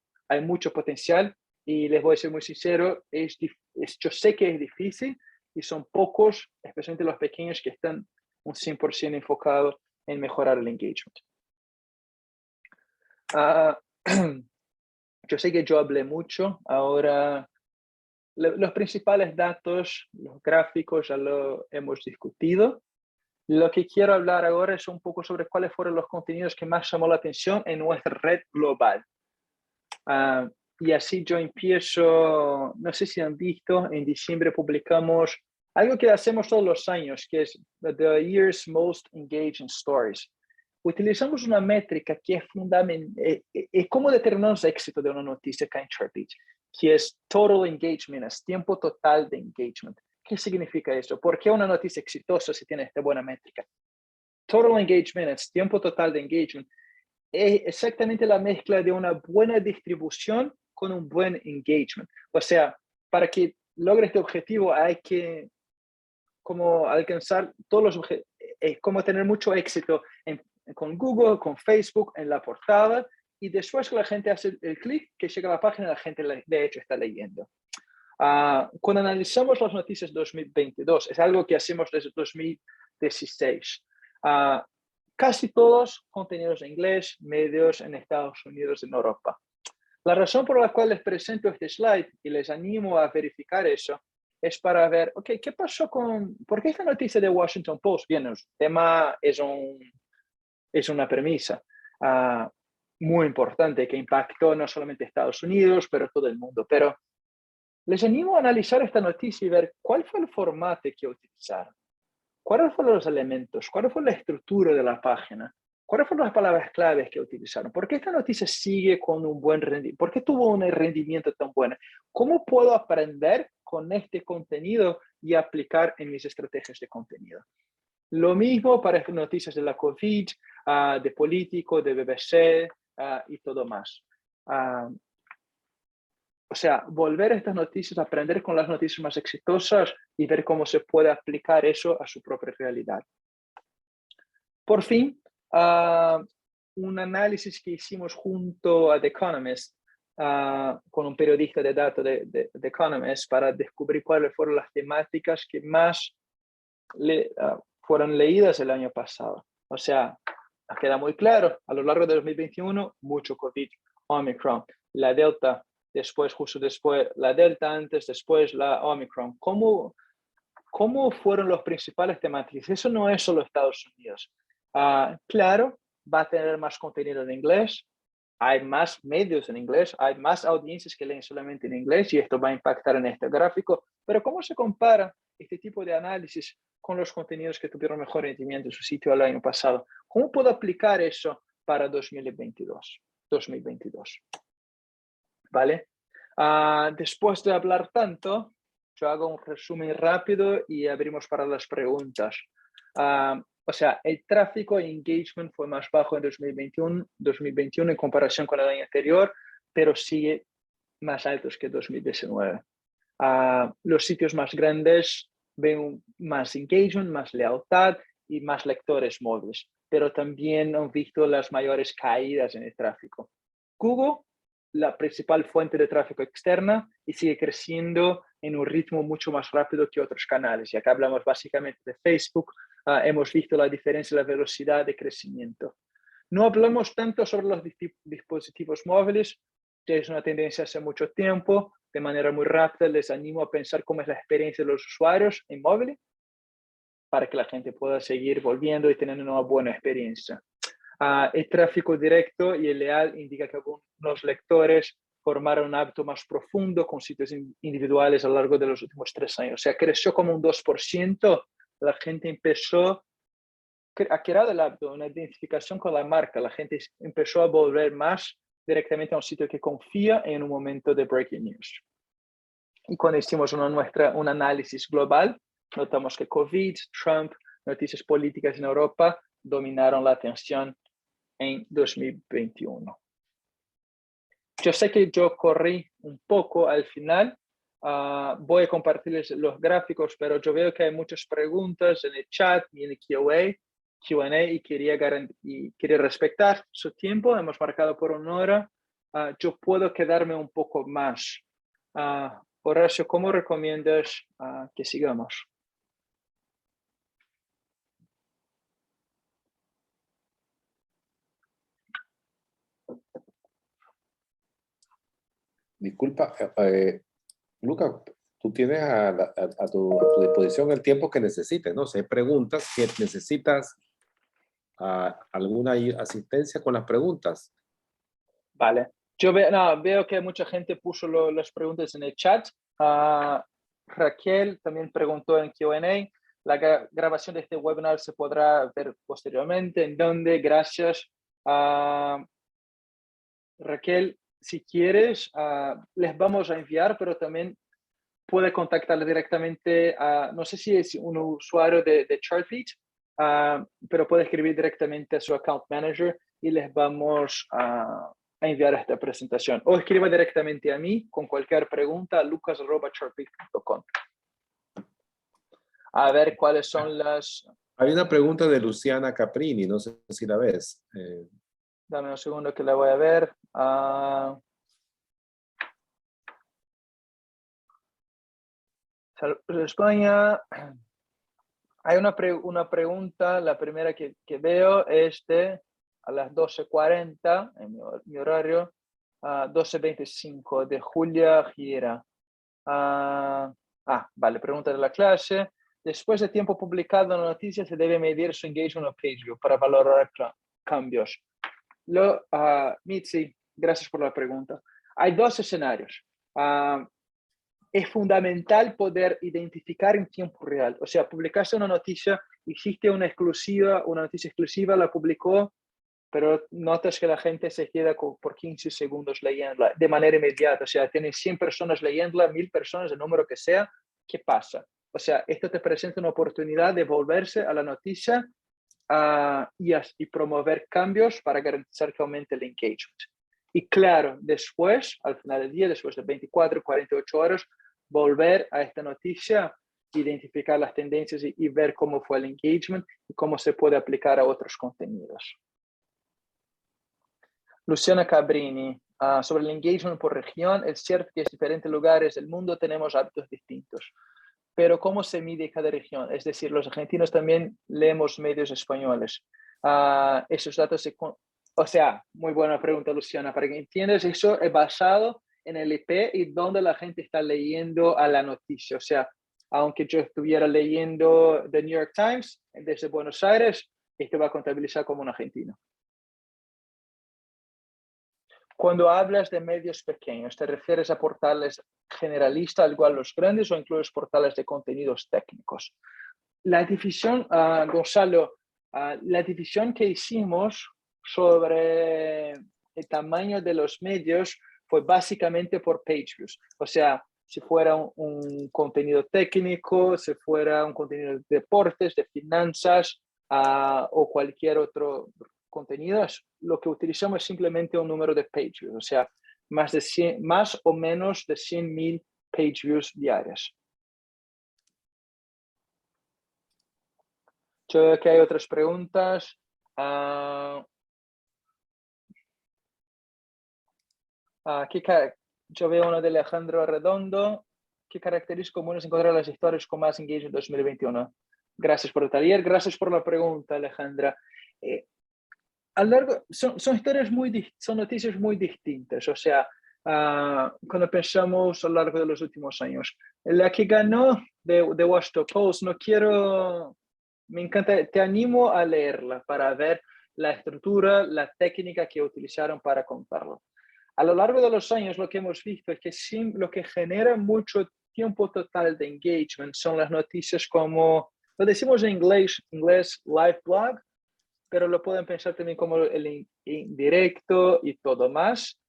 Speaker 1: y les voy a ser muy sincero, yo sé que es difícil y son pocos, especialmente los pequeños, que están un 100% enfocados en mejorar el engagement. Yo sé que yo hablé mucho, ahora los principales datos, los gráficos ya lo hemos discutido. Lo que quiero hablar ahora es un poco sobre cuáles fueron los contenidos que más llamó la atención en nuestra red global. Y así yo empiezo, no sé si han visto, en diciembre publicamos algo que hacemos todos los años, que es The Year's Most Engaging Stories. Utilizamos una métrica que es fundamental, es cómo determinamos el éxito de una noticia acá en Chartbeat, que es Total Engagement, es tiempo total de engagement. ¿Qué significa eso? ¿Por qué una noticia exitosa si tiene esta buena métrica? Total Engagement es tiempo total de engagement. Es exactamente la mezcla de una buena distribución con un buen engagement. O sea, para que logre este objetivo hay que como alcanzar todos los objetivos, como tener mucho éxito con Google, con Facebook, en la portada, y después que la gente hace el clic, que llega a la página, la gente de hecho está leyendo. Cuando analizamos las noticias 2022, es algo que hacemos desde 2016. Casi todos contenidos en inglés, medios en Estados Unidos, en Europa. La razón por la cual les presento este slide y les animo a verificar eso es para ver, ok, ¿qué pasó por qué esta noticia de Washington Post? Bien, el tema es una premisa muy importante que impactó no solamente Estados Unidos, pero todo el mundo. Pero les animo a analizar esta noticia y ver cuál fue el formato que utilizaron, cuáles fueron los elementos, cuál fue la estructura de la página, cuáles fueron las palabras claves que utilizaron, por qué esta noticia sigue con un buen rendimiento, por qué tuvo un rendimiento tan bueno, cómo puedo aprender con este contenido y aplicar en mis estrategias de contenido. Lo mismo para noticias de la COVID, de político, de BBC y todo más. O sea, volver a estas noticias, aprender con las noticias más exitosas y ver cómo se puede aplicar eso a su propia realidad. Por fin, un análisis que hicimos junto a The Economist, con un periodista de datos de The Economist, para descubrir cuáles fueron las temáticas que más fueron leídas el año pasado. O sea, queda muy claro, a lo largo de 2021, mucho COVID, Omicron, la Delta, justo después, la Delta antes, después la Omicron. ¿Cómo fueron los principales temáticas? Eso no es solo Estados Unidos. Claro, va a tener más contenido en inglés, hay más medios en inglés, hay más audiencias que leen solamente en inglés y esto va a impactar en este gráfico. Pero ¿cómo se compara este tipo de análisis con los contenidos que tuvieron mejor rendimiento en su sitio el año pasado? ¿Cómo puedo aplicar eso para 2022? ¿Vale? Después de hablar tanto, yo hago un resumen rápido y abrimos para las preguntas. O sea, el tráfico e engagement fue más bajo en 2021 en comparación con el año anterior, pero sigue más altos que 2019. Los sitios más grandes ven más engagement, más lealtad y más lectores móviles, pero también han visto las mayores caídas en el tráfico. Google, la principal fuente de tráfico externa, y sigue creciendo en un ritmo mucho más rápido que otros canales. Y acá hablamos básicamente de Facebook. Hemos visto la diferencia en la velocidad de crecimiento. No hablamos tanto sobre los dispositivos móviles, que es una tendencia hace mucho tiempo. De manera muy rápida les animo a pensar cómo es la experiencia de los usuarios en móviles. para que la gente pueda seguir volviendo y teniendo una buena experiencia. El tráfico directo y el leal indica que algunos lectores formaron un hábito más profundo con sitios individuales a lo largo de los últimos 3 años. O sea, creció como un 2%. La gente empezó a crear el hábito, una identificación con la marca. La gente empezó a volver más directamente a un sitio que confía en un momento de breaking news. Y cuando hicimos un análisis global, notamos que COVID, Trump, noticias políticas en Europa dominaron la atención en 2021. Yo sé que yo corrí un poco al final. Voy a compartirles los gráficos, pero yo veo que hay muchas preguntas en el chat y en el Q&A y quería respetar su tiempo. Hemos marcado por 1 hora. Yo puedo quedarme un poco más. Horacio, ¿cómo recomiendas que sigamos?
Speaker 3: Disculpa, Luca, tú tienes a tu disposición el tiempo que necesites, ¿no? Si hay preguntas que necesitas alguna asistencia con las preguntas.
Speaker 1: Vale. Yo veo que mucha gente puso las preguntas en el chat. Raquel también preguntó en Q&A. La grabación de este webinar se podrá ver posteriormente. ¿En dónde? Gracias. Raquel, si quieres, les vamos a enviar, pero también puede contactarle directamente no sé si es un usuario de Chartbeat, pero puede escribir directamente a su account manager y les vamos a enviar esta presentación. O escriba directamente a mí con cualquier pregunta a lucas@chartbeat.com. A ver cuáles son las...
Speaker 3: Hay una pregunta de Luciana Caprini, no sé si la ves.
Speaker 1: Dame un segundo que la voy a ver. España. Hay una pregunta, la primera que veo es a las 12:40 en mi horario, 12:25 de Julia Giera. Vale, pregunta de la clase. Después de tiempo publicado en la noticia, se debe medir su engagement o page view para valorar cambios. Mitzi, gracias por la pregunta. Hay 2 escenarios. Es fundamental poder identificar en tiempo real. O sea, publicaste una noticia, hiciste una noticia exclusiva, la publicó, pero notas que la gente se queda por 15 segundos leyéndola de manera inmediata. O sea, tienes 100 personas leyéndola, 1000 personas, el número que sea. ¿Qué pasa? O sea, esto te presenta una oportunidad de volverse a la noticia y promover cambios para garantizar que aumente el engagement. Y claro, después, al final del día, después de 24, 48 horas, volver a esta noticia, identificar las tendencias y ver cómo fue el engagement y cómo se puede aplicar a otros contenidos. Luciana Cabrini, sobre el engagement por región, es cierto que en diferentes lugares del mundo tenemos hábitos distintos, pero ¿cómo se mide cada región? Es decir, los argentinos también leemos medios españoles. Esos datos o sea, muy buena pregunta, Luciana. Para que entiendas, eso es basado en el IP y donde la gente está leyendo a la noticia. O sea, aunque yo estuviera leyendo The New York Times desde Buenos Aires, esto va a contabilizar como un argentino. Cuando hablas de medios pequeños, ¿te refieres a portales generalistas, al igual los grandes, o incluyes portales de contenidos técnicos? La división, Gonzalo, la división que hicimos sobre el tamaño de los medios fue básicamente por page views. O sea, si fuera un contenido técnico, si fuera un contenido de deportes, de finanzas o cualquier otro contenido, lo que utilizamos es simplemente un número de page views. O sea, más o menos de 100,000 page views diarias. Yo veo que hay otras preguntas. Yo veo una de Alejandro Redondo. ¿Qué características comunes encontrar las historias con más engagement en 2021? Gracias por el taller. Gracias por la pregunta, Alejandra. Son noticias muy distintas. O sea, cuando pensamos a lo largo de los últimos años, la que ganó de Washington Post, no quiero Me encanta, te animo a leerla para ver la estructura, la técnica que utilizaron para contarlo. A lo largo de los años lo que hemos visto es que lo que genera mucho tiempo total de engagement son las noticias como, lo decimos en inglés live blog, pero lo pueden pensar también como el indirecto y todo más,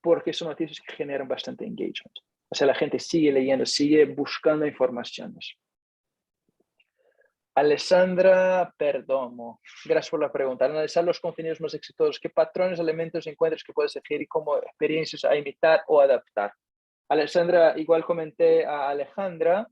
Speaker 1: porque son noticias que generan bastante engagement. O sea, la gente sigue leyendo, sigue buscando informaciones. Alessandra Perdomo, gracias por la pregunta. Al analizar los contenidos más exitosos, ¿qué patrones, elementos encuentras que puedes elegir y cómo experiencias a imitar o adaptar? Alessandra, igual comenté a Alejandra,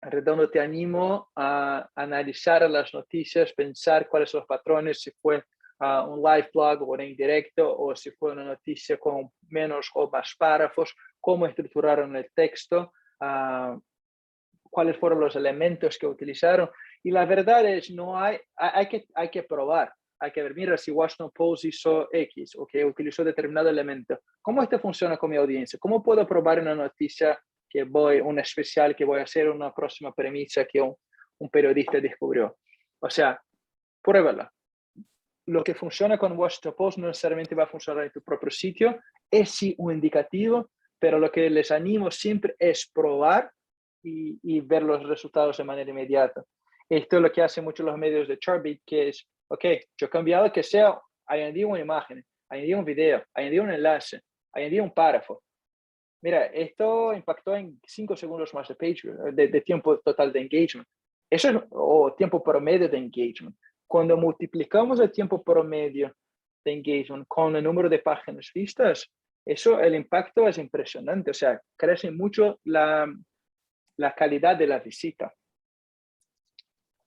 Speaker 1: Redondo, te animo a analizar las noticias, pensar cuáles son los patrones, si fue un live blog o un indirecto, o si fue una noticia con menos o más párrafos, cómo estructuraron el texto, cuáles fueron los elementos que utilizaron. Y la verdad es, hay que probar. Hay que ver, mira, si Washington Post hizo X o que utilizó determinado elemento, ¿cómo esto funciona con mi audiencia? ¿Cómo puedo probar una noticia un especial que voy a hacer, una próxima premisa que un periodista descubrió? O sea, pruébala. Lo que funciona con Washington Post no necesariamente va a funcionar en tu propio sitio. Es sí un indicativo, pero lo que les animo siempre es probar y ver los resultados de manera inmediata. Esto es lo que hacen muchos los medios de Chartbeat, que es, ok, yo he cambiado que sea, añadí una imagen, añadí un video, añadí un enlace, añadí un párrafo. Mira, esto impactó en 5 segundos más de tiempo total de engagement. Eso es, o tiempo promedio de engagement. Cuando multiplicamos el tiempo promedio de engagement con el número de páginas vistas, el impacto es impresionante. O sea, crece mucho la calidad de la visita.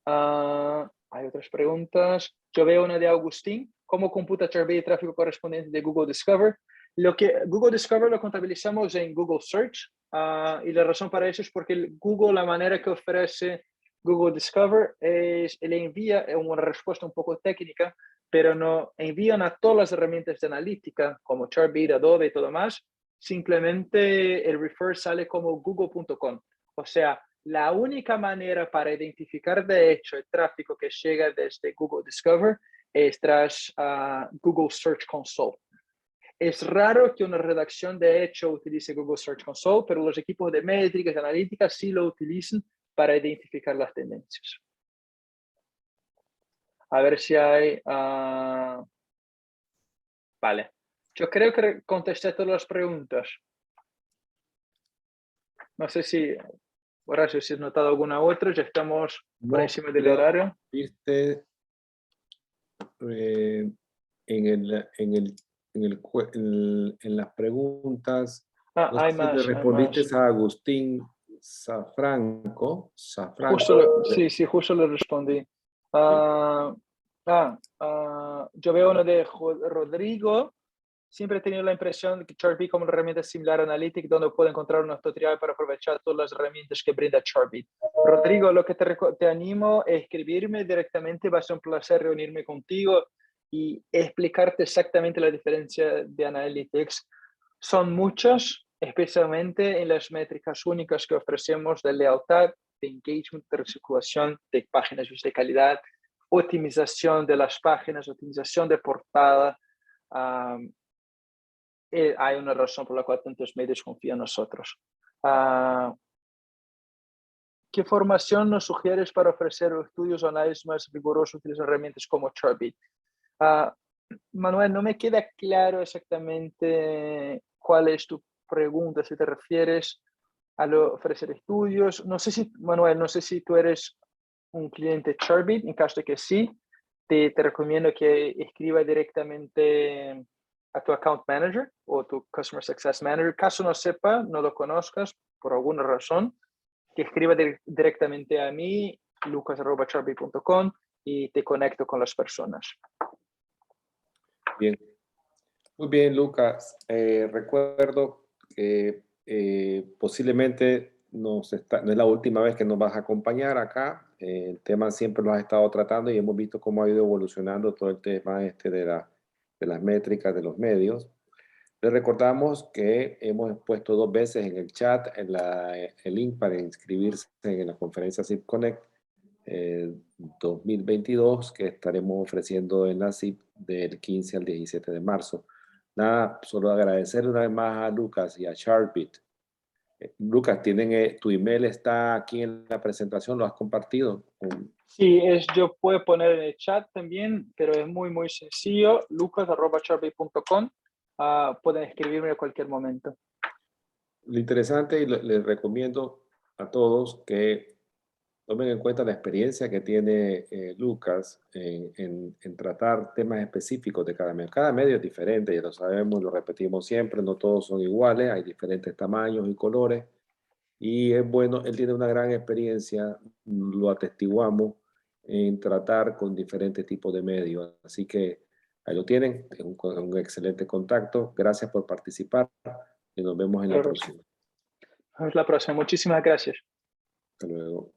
Speaker 1: Hay otras preguntas. Yo veo una de Agustín. ¿Cómo computa Chartbeat el tráfico correspondiente de Google Discover? Google Discover lo contabilizamos en Google Search. Y la razón para eso es porque Google, la manera que ofrece Google Discover le envía una respuesta un poco técnica, pero no envían a todas las herramientas de analítica como Chartbeat, Adobe y todo más. Simplemente el refer sale como google.com. O sea, la única manera para identificar de hecho el tráfico que llega desde Google Discover es tras Google Search Console. Es raro que una redacción de hecho utilice Google Search Console, pero los equipos de métricas y analíticas sí lo utilizan para identificar las tendencias. A ver si hay... Vale. Yo creo que contesté todas las preguntas. No sé si... Horacio, si has notado alguna otra, ya estamos por encima del horario.
Speaker 3: Viste en las preguntas, no
Speaker 1: hay
Speaker 3: sé si
Speaker 1: más.
Speaker 3: le respondiste a Agustín Safranco.
Speaker 1: Justo le respondí. Yo veo uno de Rodrigo. Siempre he tenido la impresión de que Chartbeat como una herramienta similar a Analytics, donde puedo encontrar un tutorial para aprovechar todas las herramientas que brinda Chartbeat. Rodrigo, lo que te animo es escribirme directamente. Va a ser un placer reunirme contigo y explicarte exactamente la diferencia de Analytics. Son muchas, especialmente en las métricas únicas que ofrecemos de lealtad, de engagement, de recirculación, de páginas de calidad, optimización de las páginas, optimización de portada. Hay una razón por la cual tantos medios confían en nosotros. ¿Qué formación nos sugieres para ofrecer estudios o análisis más rigurosos utilizando herramientas como Chartbeat? Manuel, no me queda claro exactamente cuál es tu pregunta, si te refieres a ofrecer estudios. No sé si, Manuel, no sé si tú eres un cliente Chartbeat. En caso de que sí, te recomiendo que escriba directamente a tu account manager o tu customer success manager. Caso no sepa, no lo conozcas por alguna razón, que escriba directamente a mí, lucas@chartbeat.com, y te conecto con las personas.
Speaker 3: Bien. Muy bien, Lucas. Recuerdo que posiblemente no es la última vez que nos vas a acompañar acá. El tema siempre lo has estado tratando y hemos visto cómo ha ido evolucionando todo el tema de las métricas de los medios. Les recordamos que hemos puesto 2 veces en el chat el link para inscribirse en la conferencia CIP Connect 2022 que estaremos ofreciendo en la CIP del 15 al 17 de marzo. Nada, solo agradecer una vez más a Lucas y a Sharpbit. Lucas, tu email está aquí en la presentación, ¿lo has compartido?
Speaker 1: Sí, yo puedo poner en el chat también, pero es muy sencillo, lucas@sharpbit.com. Pueden escribirme a cualquier momento.
Speaker 3: Lo interesante, y les recomiendo a todos que tomen en cuenta la experiencia que tiene Lucas en tratar temas específicos de cada medio. Cada medio es diferente, ya lo sabemos, lo repetimos siempre, no todos son iguales, hay diferentes tamaños y colores. Y es bueno, él tiene una gran experiencia, lo atestiguamos, en tratar con diferentes tipos de medios. Así que ahí lo tienen, es un excelente contacto. Gracias por participar y nos vemos en la próxima.
Speaker 1: Hasta la próxima. Muchísimas gracias.
Speaker 3: Hasta luego.